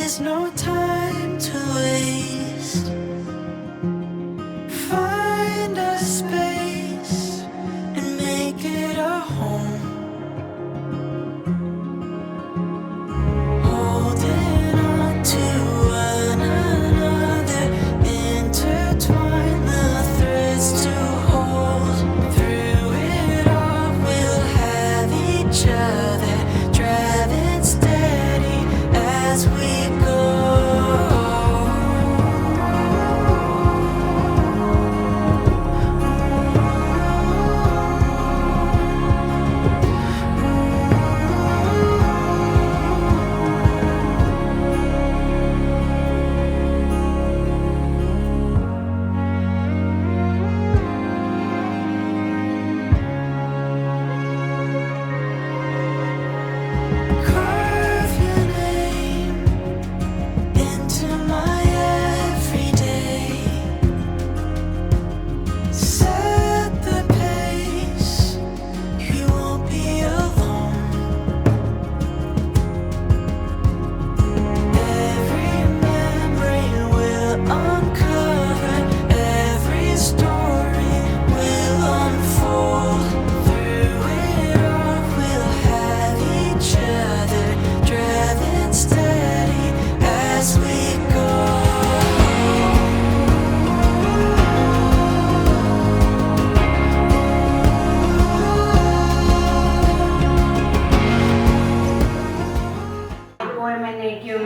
There's no time to waste. Find a space and make it a home. Holding on to one another, intertwine the threads to hold. Through it all, we'll have each other, driving steady as we go. Carve your name into my everyday. Set the pace, you won't be alone. Every memory will uncover, every story will unfold. Through it all, we'll have each other, driving steady as we go. എപ്പോഴും എന്നേക്കും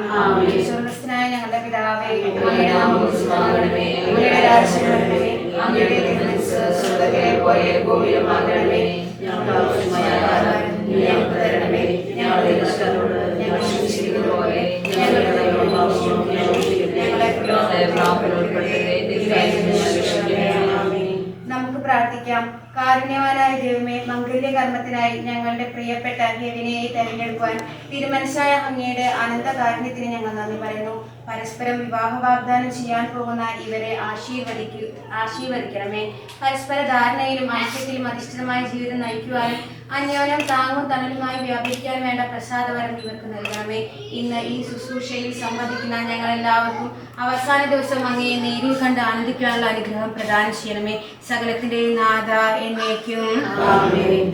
സ്വർഗ്ഗസ്ഥനായ ഞങ്ങളുടെ പിതാവേ, അങ്ങയുടെ നാമം പൂജിതമാകണമേ, അങ്ങയുടെ രാജ്യം വരണമേ, അങ്ങയുടെ തിരുമനസ്സ് സ്വർഗ്ഗത്തിലെ പോലെ ഭൂമിയിലുമാകണമേ. ഞങ്ങൾക്ക് ആവശ്യമായ ആഹാരം ഇന്ന് ഞങ്ങൾക്ക് തരണമേ. ഞങ്ങളുടെ കടക്കാരോട് ഞങ്ങൾ ക്ഷമിച്ചിരിക്കുന്നത് പോലെ ഞങ്ങളുടെ കടങ്ങളും പാപങ്ങളും ഞങ്ങളെ പ്രലോഭനത്തിൽ ഉൾപ്പെടുത്തരുതേ, തിന്മയിൽ നിന്ന് ഞങ്ങളെ രക്ഷിക്കണമേ. ആമേൻ. നമുക്ക് പ്രാർത്ഥിക്കാം. കാരുണ്യവാനായ ദൈവമേ, മംഗല്യ കർമ്മത്തിനായി ഞങ്ങളുടെ പ്രിയപ്പെട്ട ഹെവിനെയെ തെരഞ്ഞെടുക്കുവാൻ തിരുമനസ്സായ അങ്ങയുടെ അനന്ത കാരുണ്യത്തിന് ഞങ്ങൾ നന്ദി പറയുന്നു. പരസ്പരം വിവാഹ വാഗ്ദാനം ചെയ്യാൻ പോകുന്ന ഇവരെ ആശീർവദിക്കണമേ. പരസ്പര ധാരണയിലും ഐക്യത്തിലും അധിഷ്ഠിതമായ ജീവിതം നയിക്കുവാനും അന്യോന്യം താങ്ങും തണലുമായി വ്യാപരിക്കാൻ വേണ്ട പ്രസാദവരം ഇവർക്ക് നൽകണമേ. ഇന്ന് ഈ ശുശ്രൂഷയിൽ സംബന്ധിക്കുന്ന ഞങ്ങളെല്ലാവർക്കും അവസാന ദിവസം അങ്ങയെ നേരിൽ കണ്ട് ആനന്ദിക്കാനുള്ള അനുഗ്രഹം പ്രദാനം ചെയ്യണമേ. സകലത്തിന്റെയും നാഥ എന്നേക്കും ആമേൻ.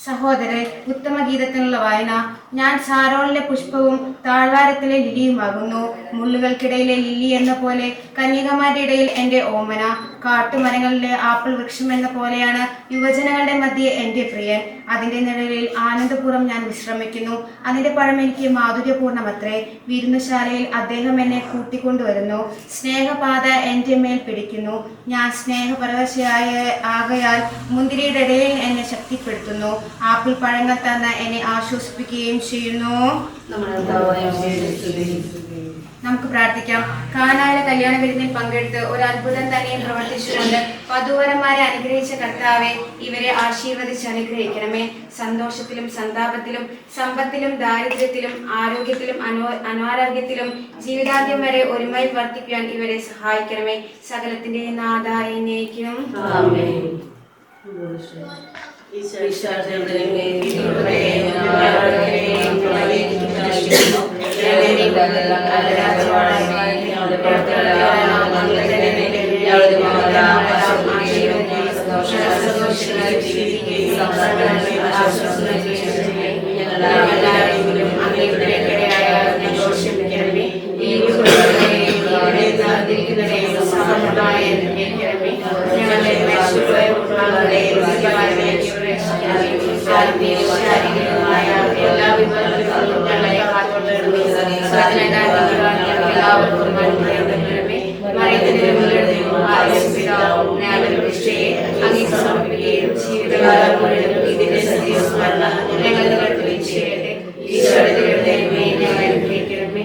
സഹോദരൻ, ഉത്തമഗീതത്തിനുള്ള വായന. ഞാൻ സാരോണിലെ പുഷ്പവും താഴ്വാരത്തിലെ ലില്ലിയുമാകുന്നു. മുള്ളുകൾക്കിടയിലെ ലില്ലി എന്ന പോലെ കന്യകമാരുടെ ഇടയിൽ എൻ്റെ ഓമന. കാട്ടുമരങ്ങളിലെ ആപ്പിൾ വൃക്ഷം എന്ന പോലെയാണ് യുവജനങ്ങളുടെ മധ്യേ എൻ്റെ പ്രിയൻ. അതിൻ്റെ നിഴലിൽ ആനന്ദപൂർവ്വം ഞാൻ വിശ്രമിക്കുന്നു. അതിൻ്റെ പഴം എനിക്ക് മാധുര്യപൂർണ്ണമത്രേ. വിരുന്നുശാലയിൽ അദ്ദേഹം എന്നെ കൂട്ടിക്കൊണ്ടുവരുന്നു. സ്നേഹപാത എൻ്റെ മേൽ പിടിക്കുന്നു. ഞാൻ ആകയാൽ മുന്തിരിയുടെ ഇടയിൽ എന്നെ ശക്തിപ്പെടുത്തുന്നു. ആപ്പിൾ പഴങ്ങൾ തന്ന് എന്നെ ആശ്വസിപ്പിക്കുകയും ചെയ്യുന്നു. നമുക്ക് പ്രാർത്ഥിക്കാം. കാനായിലെ കല്യാണ വിരുന്നിൽ പങ്കെടുത്ത് ഒരു അത്ഭുതം തന്നെ പ്രവർത്തിച്ചുകൊണ്ട് വധൂവരന്മാരെ അനുഗ്രഹിച്ച കർത്താവെ, ഇവരെ ആശീർവദിച്ച് അനുഗ്രഹിക്കണമേ. സന്തോഷത്തിലും സന്താപത്തിലും സമ്പത്തിലും ദാരിദ്ര്യത്തിലും ആരോഗ്യത്തിലും അനാരോഗ്യത്തിലും ജീവിതാന്ത്യം വരെ ഒരുമയിൽ വർദ്ധിക്കുവാൻ ഇവരെ സഹായിക്കണമേ. സകലത്തിന്റെ നാഥ എന്നേക്കും ആമേൻ. എല്ലാ വിഭവങ്ങളും ഞങ്ങളെ കാത്തോളണമേ. സമർപ്പിക്കുകയും ജീവിതകാലം മുഴുവൻ ഇതിന്റെ സജീവസ്മരണ ഞങ്ങൾ നികത്തുകയും ചെയ്യട്ടെ. ഈശ്വരയുടെ ഞങ്ങളെ അനുഗ്രഹിക്കണമേ.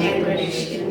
ഞങ്ങൾ രക്ഷിക്കണമേ.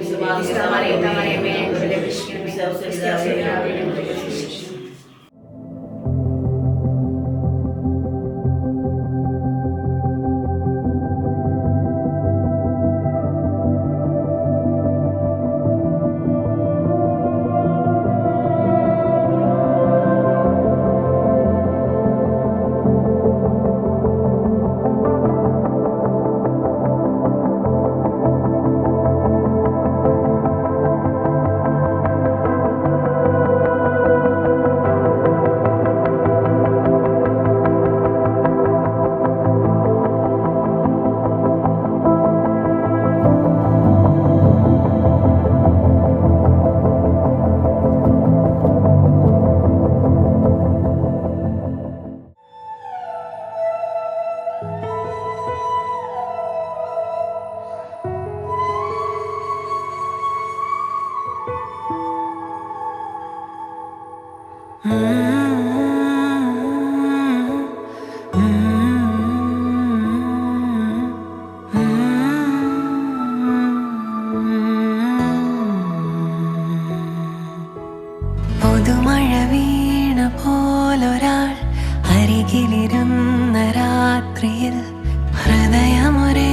ഹൃദയമൊരേ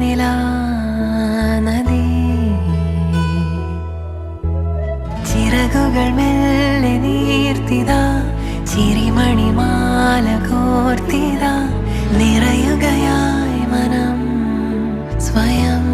നിലാനദി ചിറകുകൾ മെല്ലെ നീർത്തിതാ ചിരിമണിമാല കോർത്തിതാ നിറയുകയായി മനം സ്വയം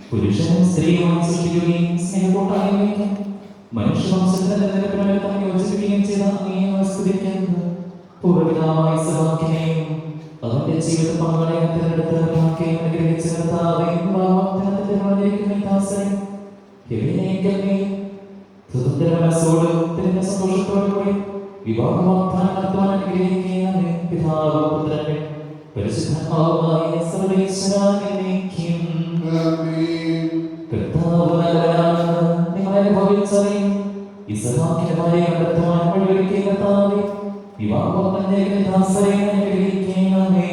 പുരുഷനും സ്ത്രീയും സൃഷ്ടിക്കുകയും സ്നേഹക്കൂട്ടായിരിക്കും മനുഷ്യവംശത്തിന്റെ യോജിപ്പിക്കുകയും ചെയ്ത അങ്ങയെ സ്തുതിക്കുന്നു. പൂർവ്വപിതാവായ ഇസ്ഹാക്കിനെയും അവന്റെ ജീവിത പങ്കാളിയെ തിരഞ്ഞെടുത്ത് അനുഗ്രഹിച്ച കർത്താവേയും വാഗ്ദത്തത്തിൽ വളരെയിരിക്കുന്ന ദാസനും സ്വതന്ത്ര മനസ്സോടും തിരിഞ്ഞ സന്തോഷത്തോടുകൂടി വിവാഹ വാഗ്ദാനം നടത്തുവാൻ അനുഗ്രഹിക്കുകയാണ് പിതാവ് പുത്രൻ പരിശുദ്ധാത്മാവുമായ സർവ്വേശ്വരനേക്കും. കർത്താവ് നല്ലവനാണ് നിങ്ങളെ അനുഭവിച്ചറിയും. ഇസ്ഹാക്കിന്റെ ഭാര്യയെ കണ്ടെത്തുവാൻ വഴിയൊരുക്കിയ കർത്താവേ, വിവാഹത്തിന്റെ ദാസരെ അനുഗ്രഹിക്കണമേ.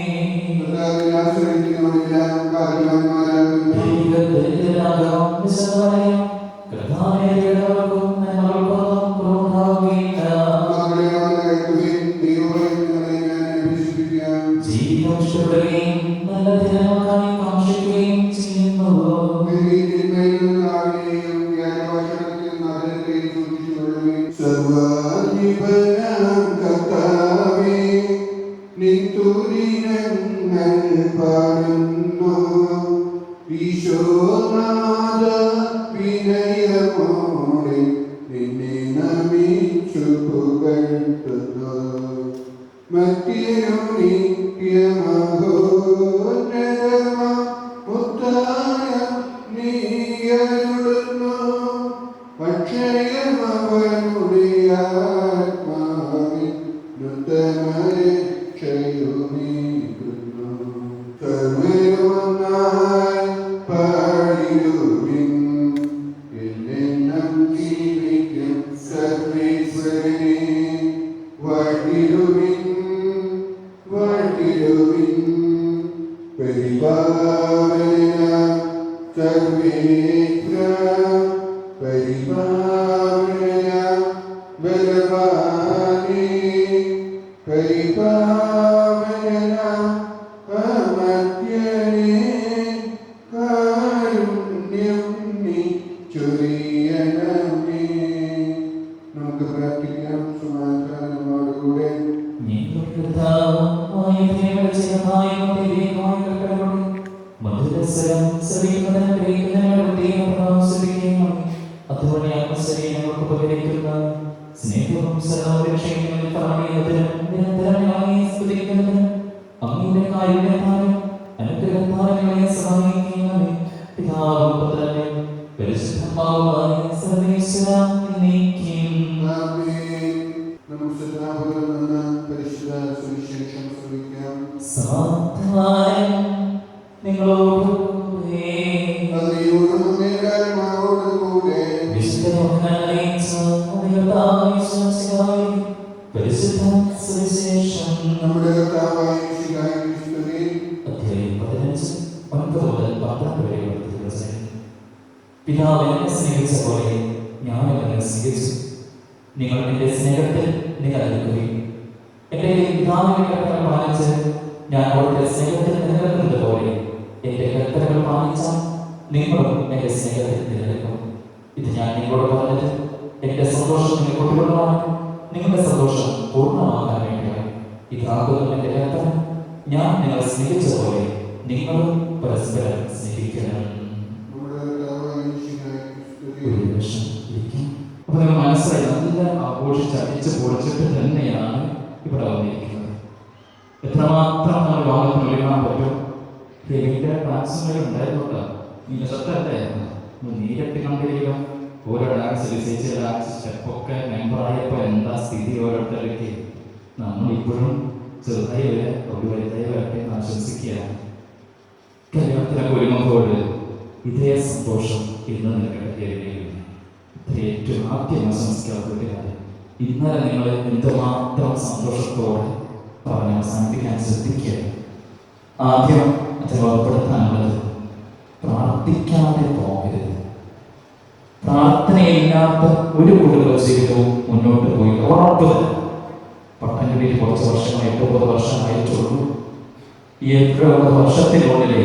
മറ്റൊരു നിത്യമഹോന്നത പിതാവിനെ സ്നേഹിച്ച പോലെ ഞാൻ നിങ്ങളെ സ്നേഹിച്ചു. നിങ്ങൾ എൻ്റെ സ്നേഹത്തിൽ നിങ്ങൾ അനുഭവിക്കും. എൻ്റെ പിതാവിനെ കൽപ്പന പാലിച്ച് ഞാൻ അവിടുത്തെ സ്നേഹത്തിൽ നിലനിൽക്കുന്നത് പോലെ എൻ്റെ കൽപ്പനകൾ പാലിച്ചാൽ നിങ്ങളും എൻ്റെ സ്നേഹത്തിൽ നിലനിൽക്കും. ഇത് ഞാൻ നിങ്ങളോട് പറഞ്ഞത് എൻ്റെ സന്തോഷം നിങ്ങൾ കൊണ്ടുകൊള്ളുവാൻ, നിങ്ങളുടെ സന്തോഷം പൂർണ്ണമാകാൻ വേണ്ടിയാണ്. ഇതാകുന്നു എൻ്റെ കൽപ്പന, ഞാൻ നിങ്ങളെ സ്നേഹിച്ച പോലെ നിങ്ങളും പരസ്പരം സ്നേഹിക്കണം. അപ്പൊ നിങ്ങൾ മനസ്സിലായി, നല്ല ആഘോഷിച്ച് അടിച്ച് പൊളിച്ചിട്ട് തന്നെയാണ് ഇവിടെ വന്നിരിക്കുന്നത്. എത്രമാത്രം നമ്മൾ ഭാഗത്ത് വിളിക്കാൻ പറ്റും. ഹെവിന്റെ ഡാൻസുകൾ ഉണ്ടായിരുന്നുണ്ട്. നീ സത്തല്ലായിരുന്നു, നീരട്ടി കണ്ടിരിക്കുക. ഓരോ ഡാൻസ് വിജയിച്ച ഡാൻസ് സ്റ്റെപ്പൊക്കെ മെമ്പറായപ്പോൾ എന്താ സ്ഥിതി ഓരോരുത്തർക്ക്. നമ്മളിപ്പോഴും ചെറുതായി വരെ ഒരു വലുതായി വരട്ടെ ആശംസിക്കുകയാണ്. കല്യാണത്തിനൊക്കെ ഒരുങ്ങുമ്പോൾ ഇതേ സന്തോഷം ഇന്ന് നിങ്ങളുടെ ഏറ്റവും ആദ്യം ആശംസിക്കാത്ത കാര്യം. ഇന്നലെ നിങ്ങൾ എന്തുമാത്രം സന്തോഷത്തോടെ പറഞ്ഞ് അവസാനിപ്പിക്കാൻ ശ്രദ്ധിക്കുക. ആദ്യം ഉൾപ്പെടുത്താനുള്ളത്, പ്രാർത്ഥിക്കാതെ പോകരുത്. പ്രാർത്ഥനയില്ലാത്ത ഒരു കുടുംബ ജീവിതവും മുന്നോട്ട് പോയി ഉറപ്പ്. പട്ടണങ്ങളിൽ കുറച്ച് വർഷമായി 8-9 വർഷമായിട്ടുള്ളൂ. ഈ 8-9 വർഷത്തിനുള്ളിലെ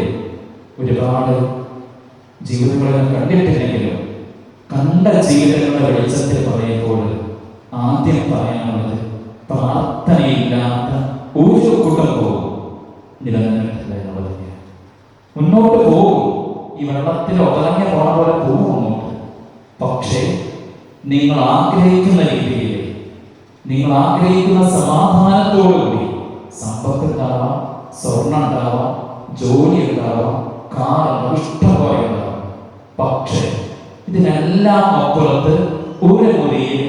ഒരുപാട് ജീവിതങ്ങളെ കണ്ടിട്ടില്ലെങ്കിലും കണ്ട ജീവിതങ്ങളുടെ വെളിച്ചത്തിൽ പറയുമ്പോൾ ആദ്യം പറയാനുള്ളത്, പ്രാർത്ഥനയില്ലാത്ത ഒരു കുടുംബവും നിലനിന്നിട്ടില്ല എന്നുള്ളത്. മുന്നോട്ട് പോകും, ഈ വെള്ളത്തിൽ ഉറങ്ങ പോണ പോലെ പോകും മുന്നോട്ട്. പക്ഷേ നിങ്ങൾ ആഗ്രഹിക്കുന്ന രീതിയിൽ, നിങ്ങൾ ആഗ്രഹിക്കുന്ന സമാധാനത്തോടുകൂടി സമ്പത്ത് ഉണ്ടാവാം, സ്വർണ്ണം ഉണ്ടാവാം, ജോലി ഉണ്ടാവാം, കാർ ഇഷ്ടംപോലെ ഉണ്ടാവാം. പക്ഷേ ഇതിനെല്ലാം അപ്പുറത്ത് ഒരു മുറിയിൽ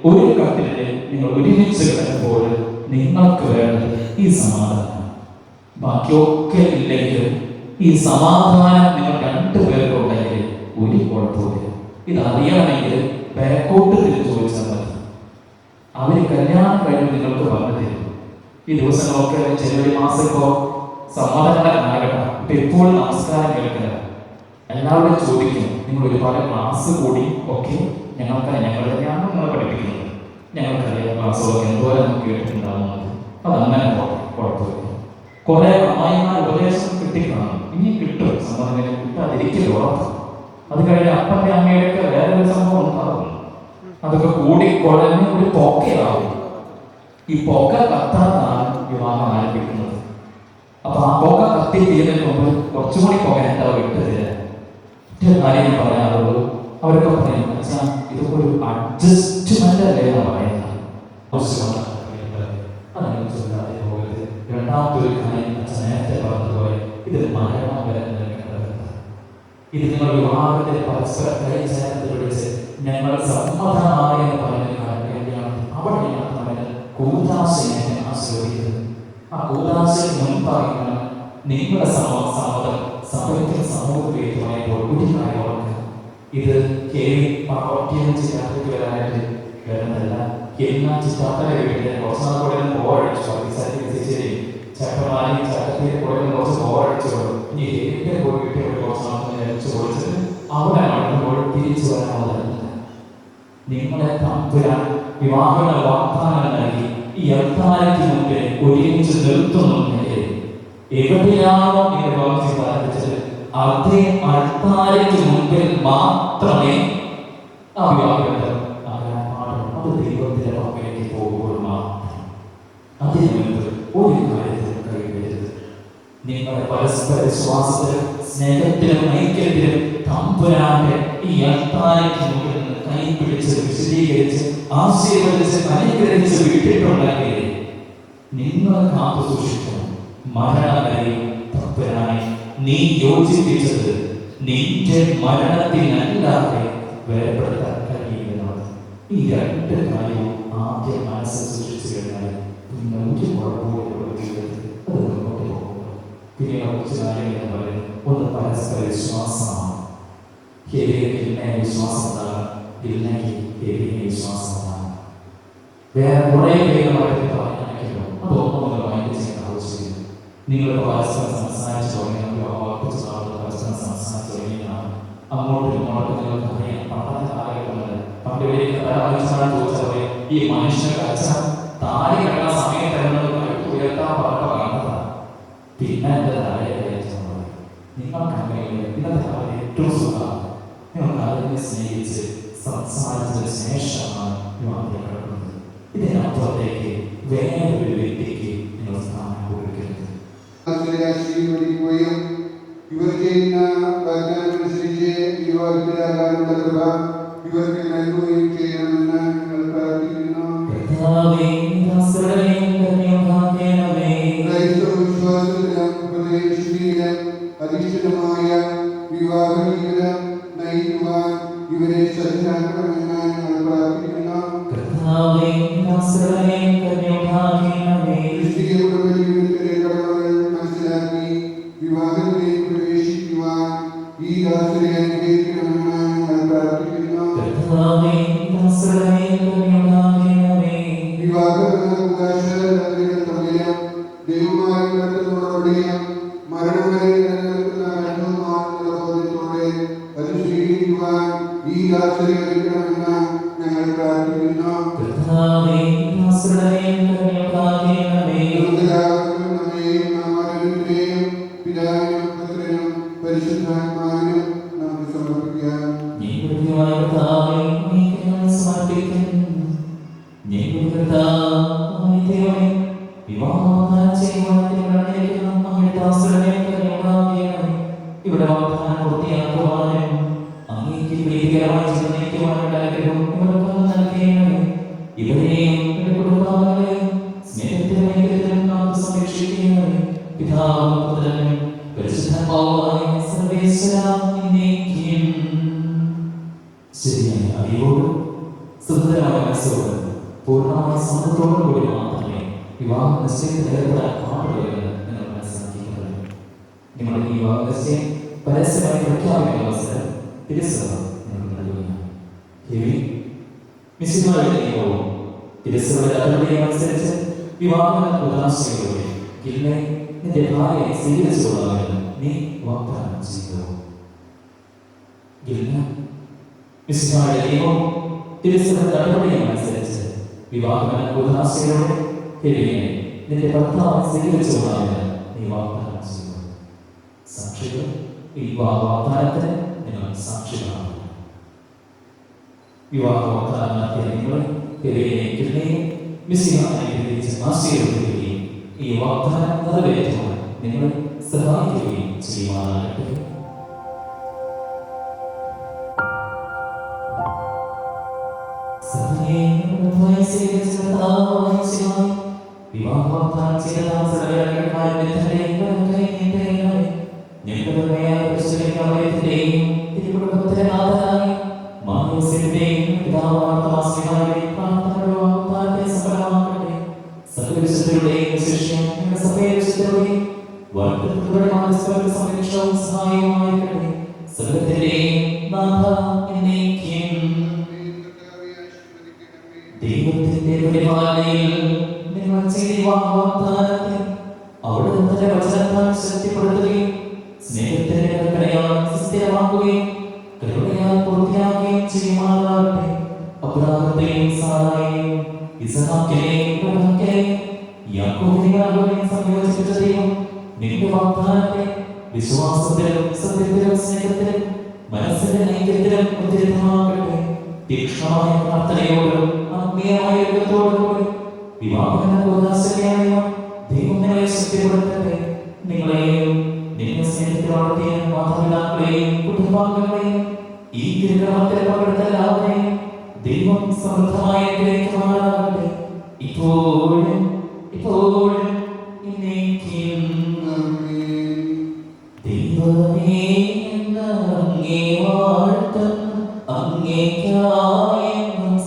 ഒരു കട്ടിലിൽ നിങ്ങൾ ഒരുമിച്ച് കിടക്കുമ്പോൾ നിങ്ങൾക്ക് വേണ്ടത് ഈ സമാധാനം. ബാക്കിയൊക്കെ ഇല്ലെങ്കിൽ ഈ സമാധാനം നിങ്ങൾ 2 പേർക്കുണ്ടെങ്കിൽ ഒരു കുഴപ്പമില്ല. ഇതറിയണമെങ്കിൽ ബാക്കോട്ട് തിരിച്ചു ചോദിച്ചാൽ മതി. അവര് കല്യാണം കഴിഞ്ഞ് നിങ്ങൾക്ക് പറഞ്ഞു തരും. ഈ ദിവസങ്ങളൊക്കെ ജനുവരി മാസം ഇപ്പോൾ സമാധാനങ്ങളുടെ കാലഘട്ടം. ഇപ്പൊ എപ്പോഴും നമസ്കാരം കേൾക്കുക. എല്ലാവരും ചോദിക്കും, നിങ്ങൾ ഒരുപാട് ക്ലാസ് കൂടി ഒക്കെ ഞങ്ങൾ തന്നെയാണ് നിങ്ങളെ പഠിപ്പിക്കുന്നത്. ഞങ്ങൾക്കറിയാം ക്ലാസ്സുകളൊക്കെ എന്തോരം നമുക്ക് കേട്ടിട്ടുണ്ടാവുന്നത്. അതങ്ങനെ കുഴപ്പമില്ല. കുറെ അമ്മായിമാർ ഉപദേശം കിട്ടിക്കാണും, ഇനി കിട്ടും. സമ്മതം കിട്ടാതിരിക്കൽ ഉറപ്പ്. അത് കഴിഞ്ഞ് അപ്പൻ്റെ അമ്മയുടെയൊക്കെ വേറൊരു സംഭവം ഉണ്ടാകും. അതൊക്കെ കൂടി കുഴഞ്ഞ് ഒരു പൊക്കയാവും. ഈ പൊക്ക കത്താതാണ് വിവാഹം ആരംഭിക്കുന്നത്. അപ്പൊ ആ പൊക്ക കത്തി തീരുന്നതിന് മുമ്പ് കുറച്ചുകൂടി പൊക്ക എന്താ വിട്ടത് കാര്യം പറയാറുള്ളൂ. അവരൊക്കെ പറയും, അച്ഛാ ഇതൊക്കെ ഒരു അഡ്ജസ്റ്റ്മെന്റ് അല്ലേ എന്നാ പറയുന്നത്. അതിനെ പോകരുത്. രണ്ടാമത്തെ ഒരു കാര്യം അച്ഛൻ നേരത്തെ പറഞ്ഞതുപോലെ ഇത് മരണം വരെ നിലനിൽക്കുന്നത്. ഇത് നിങ്ങൾ വിവാഹത്തിൽ പരസ്പരം കൈ ചേർത്ത് പിടിച്ച് ഞങ്ങൾ സമ്മതമായ പറയുന്ന കാര്യമാണ്. അവിടെയാണ് നമ്മൾ കൂതാശയെ ആശ്രയിക്കുന്നത്. ആ കൂതാശയിൽ മുൻപാണ് നിങ്ങളുടെ സമ്മതം സഭയ്ക്കും സമൂഹത്തിലേക്കുമായപ്പോൾ ഒരു കാര്യം ഓർക്കുക. ഇത് ചിറ്റാത്തേക്ക് വരാനായിട്ട് വരുന്നതല്ല. ചിറ്റാത്തനെ വീട്ടിൽ കുറച്ച് നാൾ കൂടെ ബോറടിച്ചു. ചട്ടമാരി ചട്ടത്തിൽ കൂടെ കുറച്ച് ബോറടിച്ചു. ഇനി എവിടെ പോയിട്ട് ഒരു കുറച്ച് നാൾ ചോദിച്ചിട്ട് അവിടെ നടക്കുമ്പോൾ തിരിച്ചു വരാവുന്നതല്ല. നിങ്ങളെ തമ്പുരാൻ വിവാഹങ്ങൾ വാഗ്ദാനം നൽകി ഈ അൾത്താരയ്ക്ക് മുമ്പിൽ ഒരുമിച്ച് നിർത്തുന്നുണ്ടെങ്കിൽ എവിടെയാണോ നിങ്ങൾ വിവാഹം ആരംഭിച്ചത് അതേ അൾത്താരയ്ക്ക് മുമ്പിൽ മാത്രമേ ആ വിവാഹബന്ധം ആകാൻ പാടുള്ളൂ. അത് ദൈവത്തിന്റെ പക്കലേക്ക് പോകുമ്പോൾ മാത്രം. അതിന് മുൻപ് ഒരു കാര്യത്തിലും കൈവിടരുത്. നിങ്ങളുടെ പരസ്പര വിശ്വാസത്തിലും സ്നേഹത്തിലും ഐക്യത്തിലും തമ്പുരാന്റെ ഈ അൾത്താരയ്ക്ക് മുമ്പിൽ നിന്ന് കൈ പിടിച്ച് വിശദീകരിച്ച് ആശീർവദിച്ച് അനുഗ്രഹിച്ച് വിട്ടിട്ടുണ്ടെങ്കിൽ നിങ്ങൾ കാത്തു സൂക്ഷിക്കണം. മരണം വരെയും തമ്പുരാനെ നീ യോജിപ്പിച്ചത് നിന്റെ മരണത്തിനല്ലാതെ വേർപെടുത്താൻ കഴിയുന്നതാണ്. ഈ രണ്ട് കാര്യവും ആദ്യം മനസ്സിൽ സൂക്ഷിച്ചു കഴിഞ്ഞാൽ പിന്നെ ഒരു കുഴപ്പവും ജീവിതത്തിൽ അത് മുന്നോട്ട് പോകുന്നു. പിന്നെ കുറച്ച് കാര്യങ്ങൾ പറയുന്നത് ഒന്ന് പരസ്പര വിശ്വാസമാണ്. ഹെവിയെ വിശ്വാസം ഉണ്ടാകാം, ഇല്ലെങ്കിൽ ഹെവിയെ വിശ്വാസം ഉണ്ടാകാം. വേറെ കുറേ പേരുമായിട്ട് പറയാനായിരിക്കും അതൊന്നും നിങ്ങൾ മൈൻഡ് ചെയ്യേണ്ട ആവശ്യമില്ല. നിങ്ങൾ പരസ്പരം സംസാരിച്ചു തുടങ്ങിയാൽ പരസ്പരം സംസാരിച്ചു തുടങ്ങിയാണ് അങ്ങോട്ടും ഇങ്ങോട്ടും നിങ്ങൾക്ക് അറിയാം. പണ്ടത്തെ കാലഘട്ടങ്ങളിൽ പണ്ട് ചോദിച്ചാൽ ഈ മനുഷ്യന്റെ അച്ഛ താഴെ കിടന്ന സമയത്ത് ഉയർത്താൻ പറഞ്ഞതാണ്. പിന്നെ എന്റെ തലയെ കയറ്റുന്നത് നിങ്ങൾക്കറിയില്ല. ഇന്നത്തെ കാലം ഏറ്റവും സുഖമാണ്. നിങ്ങൾക്ക് അതിനെ സ്നേഹിച്ച് സംസാരിച്ചതിന് ശേഷമാണ് വിവാഹം കിടക്കുന്നത്. ഇതിനപ്പുറത്തേക്ക് വേറൊരു വ്യക്തിക്ക് നിങ്ങൾ സ്ഥാനം കൊടുക്കരുത്. ഇവർ ചെയ്യുന്ന വാഗ്ദാനമനുസരിച്ച് വിവാഹിതരാകാനുള്ള കൃപ ഇവർക്ക് നൽകുകയും ചെയ്യണമെന്ന് ഞങ്ങൾ പ്രാർത്ഥിക്കുന്നു. ക്രൈസ്തവ വിശ്വാസത്തിലും ഹൃദയശുദ്ധിയിലും അധിഷ്ഠിതമായ വിവാഹ ജീവിതം നയിക്കുവാൻ ഇവരെ സജ്ജരാക്കണമെന്ന് ഞങ്ങൾ പ്രാർത്ഥിക്കുന്നു. ക്രിസ്തീയ കുടുംബ ജീവിതത്തിലെ കടമകൾ മനസ്സിലാക്കി വിവാഹത്തിലേക്ക് പ്രവേശിക്കുവാൻ ഈ ദാസരെ അനുഗ്രഹിക്കണമെന്ന് ഞങ്ങൾ പ്രാർത്ഥിക്കുന്നു. വിവാഹമെന്ന അവകാശങ്ങൾ തമ്മിലും ദൈവമായി നടത്തുന്നതോടെയും മരണം വരെ നിലനിൽക്കുന്ന ബന്ധവുമാണെന്നുള്ള ബോധ്യത്തോടെ അത് സ്വീകരിക്കുവാൻ ഈ ദാസരെ ഒരുക്കണമെന്ന് ഞങ്ങൾ പ്രാർത്ഥിക്കുന്നു. പിതാവിനും പുത്രനും പരിശുദ്ധാത്മാവിനും നമുക്ക് സമർപ്പിക്കാം. ഇവിടെ വാഗ്ദാനം പൂർത്തിയാക്കുവാനും അങ്ങേക്ക് പ്രീതികരമായി ജീവിക്കുവാനുള്ള ആഗ്രഹം ഇവർക്കൊന്നും നൽകേണ്ടത്. ഇവരെയും ഇവരുടെ കുടുംബാംഗങ്ങളെയും സ്നേഹത്തിലും ഐക്യത്തിലും കാത്തു സംരക്ഷിക്കുന്നത് പിതാവും പുത്രനും പരിശുദ്ധാത്മാവുമായ സർവേശ്വരാ എന്നേക്കും. ശരിയായ അറിവോടും സുന്ദരമായ മനസ്സോടും പൂർണ്ണമായ സമ്മതത്തോടും കൂടി മാത്രമേ വിവാഹ നിശ്ചയത്തിൽ ഏർപ്പെടാൻ പാടുള്ളൂ എന്ന് നിങ്ങൾ മനസ്സിലാക്കിക്കുന്നത്. നിങ്ങളുടെ ഈ വിവാഹ നിശ്ചയം പരസ്യമായി പ്രഖ്യാപിക്കുന്ന അവസരം തിരുസഭ നിങ്ങൾക്ക് നൽകുകയാണ്. മിശിഹായുടെ നിയമവും തിരുസഭയുടെ നടപടിയും അനുസരിച്ച് വിവാഹ ഉദാശയോടെ ഗിൽനെ നിന്റെ ഭാര്യയെ സ്വീകരിച്ചുകൊള്ളാമെന്ന് നീ വാഗ്ദാനം ചെയ്തു. ഗിൽന മിശിഹായുടെ നിയമവും തിരുസഭയുടെ നടപടിയും അനുസരിച്ച് വിവാഹ ഉദാശയോടെ ഗിൽനെ നിന്റെ ഭർത്താവിനെ സ്വീകരിച്ചുകൊള്ളാമെന്ന് നീ വാഗ്ദാനം ചെയ്തു. സാക്ഷികൾ ഈ വാഗ്ദാനത്തിന് നിങ്ങൾ സാക്ഷികളാണ്. വിവാഹ വാഗ്ദാനം നടത്തിയ നിങ്ങൾ ആശീർവദിക്കുകയും ഈ വാഗ്ദാനം നിറവേറ്റുവാൻ നിങ്ങൾ സഹായിക്കുകയും ചെയ്യുവാനാകട്ടെ. വിവാഹ വാഗ്ദാനം ചെയ്ത ദൈവത്തിന്റെ പരിപാലനയിൽ നിങ്ങൾ ചെയ്ത വാഗ്ദാനത്തെ അവിടുത്തെ വചനത്താൽ ശക്തിപ്പെടുത്തുകയും കരുണയാൽ സുസ്ഥിരമാക്കുകയും കരുണയാൽ പൂർത്തിയാക്കുകയും ചെയ്യുമാറാകട്ടെ. അബ്രാഹത്തെയും സാറായെയും ഇസ്ഹാക്കിനെയും ഇബ്രാഹിമിനെയും യാക്കോബിനെയും സംയോജിപ്പിച്ച ദൈവം നിന്റെ വാഗ്ദാനത്തെ വിശ്വാസത്തിലും സത്യത്തിലും സ്നേഹത്തിലും മനസ്സിന്റെ ഐക്യത്തിലും ഉദ്ധരിതമാകട്ടെ. തീക്ഷ്ണമായ പ്രാർത്ഥനയോടും ആത്മീയമായ യുദ്ധത്തോടും കൂടി വിവാഹനായ ദൈവം നിങ്ങളെ ശക്തിപ്പെടുത്തട്ടെ. നിങ്ങളെയും നിന്നെ സ്നേഹത്തിൽ വളർത്തിയ മാതാപിതാക്കളെയും കുടുംബാംഗങ്ങളെയും ഈ തിരുനാമത്തിൽ പങ്കെടുത്ത എല്ലാവരെയും ദൈവം സമൃദ്ധമായി അനുഗ്രഹിക്കുമാറാകട്ടെ. ഇപ്പോഴും ഇപ്പോഴും എന്നേക്കും. ദൈവമേ അങ്ങേ വാഴ്ത്തുന്നു, അങ്ങേയ്ക്കായി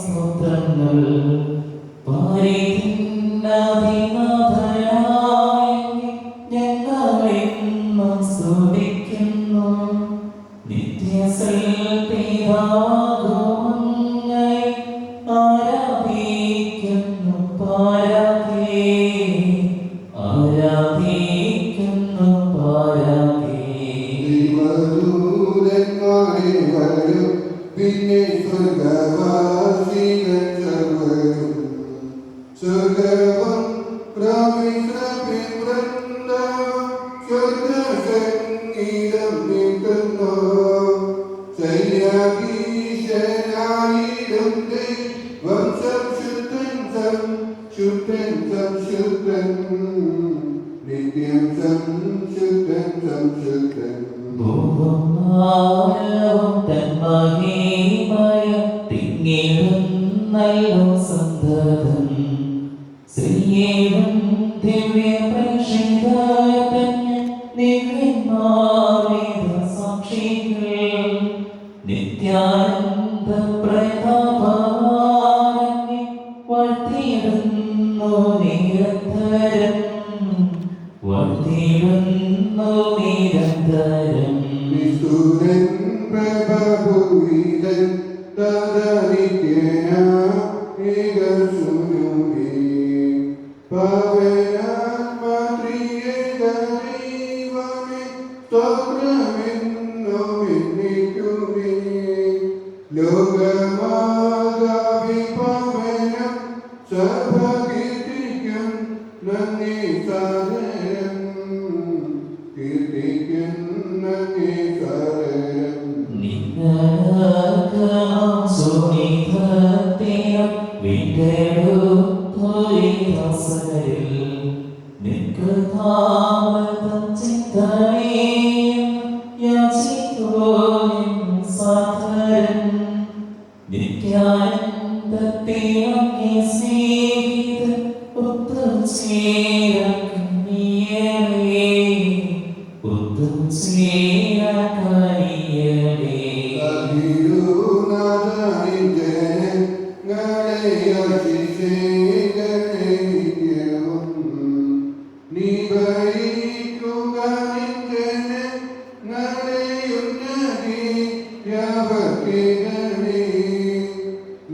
സ്തോത്രങ്ങൾ. ഞങ്ങളെന്നും സ്തുതിക്കുന്നു. നിത്യസൽപിതാകുമങ്ങയെ ആരാധിക്കുന്നു പാരാകേ, ആരാധിക്കുന്നു പാരാകേ. ദൈവദൂതന്മാരെ വരും, പിന്നെ സ്വർഗവാസികൾ സർവ്വരും. സ്വർഗവും പ്രവിശ്രവൃന്ദവും സ്വർഗസംഗീതം നീട്ടുന്നു. ശൈലാകീശനായിടും ദൈവം സംശുദ്ധൻ സംശുദ്ധൻ സംശുദ്ധൻ, നിത്യം സംശുദ്ധൻ സംശുദ്ധൻ. തന്മഹീമായ തിങ്ങിടുന്നല്ലോ സന്തതം. ശ്രീയേവം ദിവ്യ പരിശുദ്ധതന്യ ദിവ്യന്മാരേത സാക്ഷികൾ. നിത്യാനന്ദ പ്രതാപവാനങ്ങെ വാഴ്ത്തിയിടുന്നു നിരന്തരം, വാഴ്ത്തിയിടുന്നു നിരന്തരം. നിസ്തുലൻ പ്രഭഭൂരിതൻ തദനിത്യന ഏകസുനുമേ. പവനാത്മത്രിയേക ദൈവമേ സ്തോത്രമെന്നും എന്നേക്കുമേ. ലോകമാതാവിപവനം സഭകീർത്തിക്കും നന്ദി സാദരം, കീർത്തിക്കും നന്ദി സാദരം. സുനിധത്തിനും വിട്ടൊരുസരിൽ നിനക്ക് താമസം ചിന്തയും യാചിപ്പോയും സാധരം. നിത്യാനന്ദത്തെ അങ്ങേ സ്നേഹിത ഉത്തം ചേരക്കനിയേ, ഉത്തം ചേരക്കനിയേ.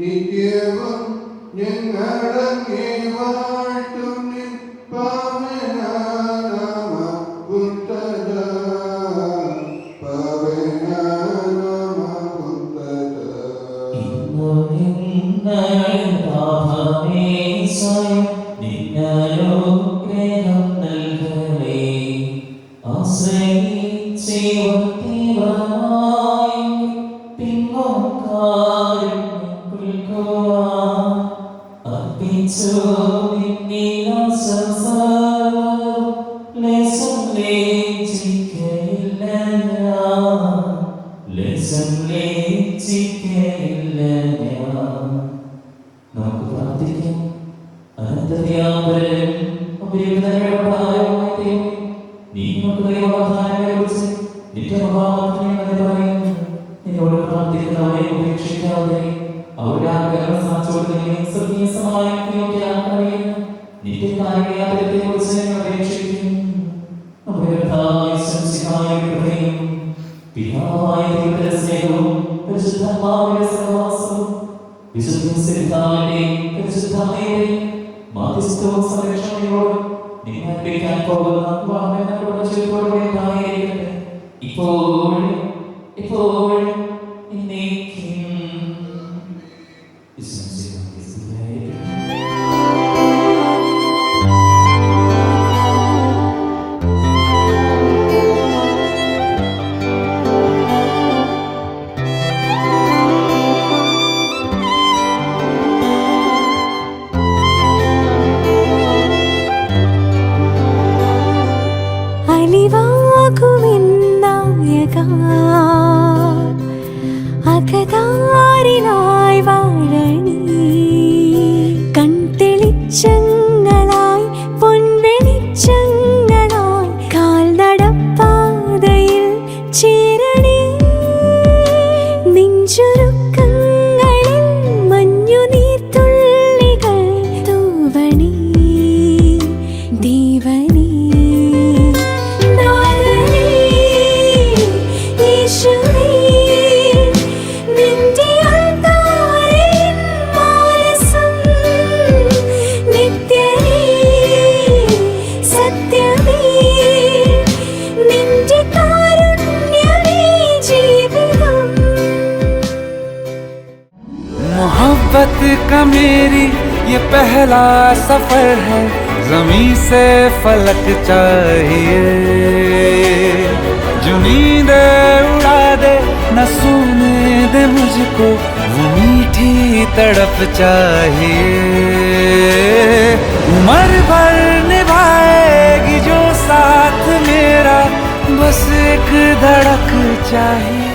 നിത്യവും ഞങ്ങളങ്ങേ വാഴ്ത്തും നിൻ പാവനാമ ഉത്തത, പാവനാമ ഉത്തത. നിന്നോഗ്രഹം നൽകണേ. ആശ്രയിച്ചേവമായി പിന്നോക്കാരും അർപ്പിച്ചു ലേശം ലേച്ചിക്കയില്ല ഞാൻ, ലേശം ലേച്ചിക്കയില്ല ഞാൻ. നമുക്ക് പ്രാർത്ഥിക്കാം. അനന്തര്യാപരം ഉപരിതരമായ നീ നമുക്ക് ദൈവവാഗ്ദാനങ്ങളെ കുറിച്ച് നിത്യമഹാത്മ്യം പറയുന്നു. നിന്നോട് പ്രാർത്ഥിക്കുന്നവരെ ഉപേക്ഷിക്കാതെ അവരുടെ ആഗ്രഹം സാധിച്ചുകൊടുക്കുകയും സ്വർഗീയമായ അറിയുന്നു. നിത്യകാര്യത്തെ കുറിച്ച് അപേക്ഷിക്കുന്നു. നമ്മുടെ കൃപയും പിതാവായ ദൈവത്തിന്റെ സ്നേഹവും പരിശുദ്ധാത്മാവിന്റെ സഹവാസവും വിശുദ്ധന്റെയും പരിശുദ്ധമ്മയുടെയും മാധ്യസ്ഥവും സംരക്ഷണയോടും നിങ്ങൾ പോകുന്ന ഇപ്പോഴും എപ്പോഴും എന്നേക്കും. അകതാരിനായി വാഴണി കൺതെളിച്ചങ്ങളായി പൊൻവെളിച്ചങ്ങളായി കാൽനടപ്പാതയിൽ ചേരണി നെഞ്ചുരുക്കങ്ങളിൽ മഞ്ഞുനീർത്തുള്ളികൾ തൂവണി ദീവനി मोहब्बत का मेरी ये पहला सफर है, ज़मीं से फलक चाहिए, जो नींदे उड़ा दे न सोने दे मुझको, वो मीठी तड़प चाहिए, उम्र भर निभाएगी जो साथ मेरा, बस एक धड़क चाहिए।